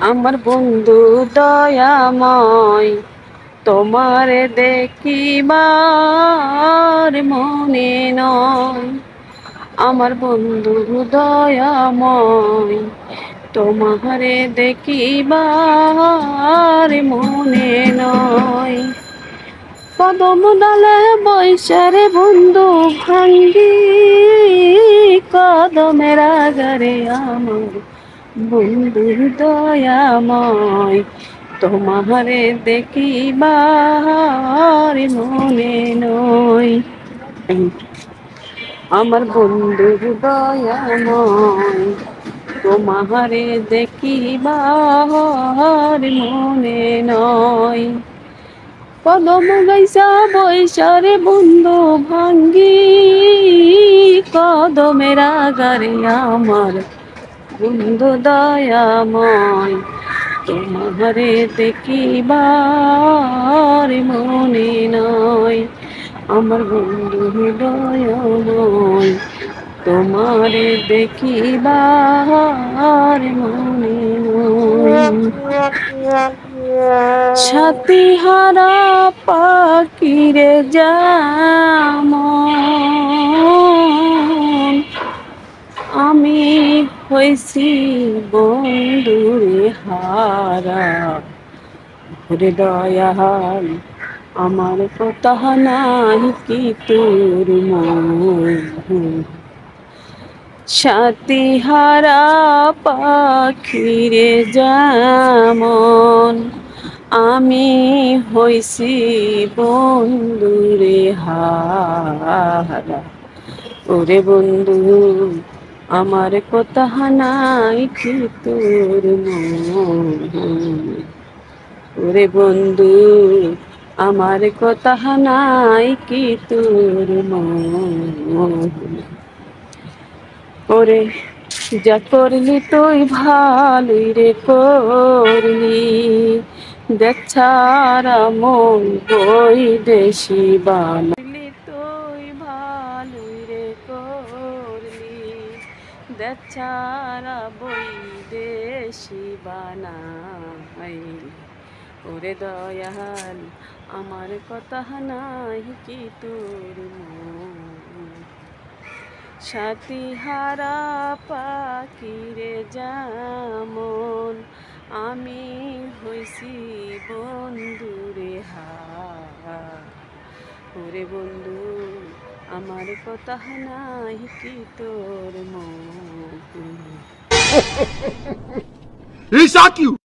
আমার বন্ধু দয়াময়, তোমারে দেখিবার মনে নয়। আমার বন্ধু দয়াময়, তোমারে দেখিবার মনে নয়। কদম ডালে বৈশারে বন্ধু ভাঙ্গি, কদমের আগারে আমার বন্ধু দয়াময়, তোমারে দেখিবার মনে নয়। আমার বন্ধু দয়াময়, তোমারে দেখিবার মনে নয়। কদম গাইসা বৈশারে বন্ধু ভাঙ্গি, কদমের আগারে আমার বন্ধু দয়াময়, তোমারে দেখিবার মনে নয়। আমার বন্ধু দয়াময়, তোমারে দেখিবার মনে নয়। সাথী হারা পাখিরে যেমন আমি হইছি বন্ধুরে হারা। ওরে দয়াল, আমার কথা নাই কি তোর মন। সাথী হারা পাখিরে যেমন আমি হইছি বন্ধুরে হারা। ওরে বন্ধু, আমার কথা নাই কি তোর মন। ওরে বন্ধু, আমার কথা নাই কি তোর মন। ওরে যা করলি তুই ভালোই রে করলি, দেখ ছাড়া মন বৈদেশি বানালি। তুই ভালোই রে করলি, দেখ ছাড়া বৈদেশি বানাইলি। ওরে দয়াল, আমার কথা নাই কি তোর মন। সাথী হারা পাখিরে যেমন আমি হইছি বন্ধুরে হারা। ওরে বন্ধু, আমার কথা নাই কি তোর মন। He shock you.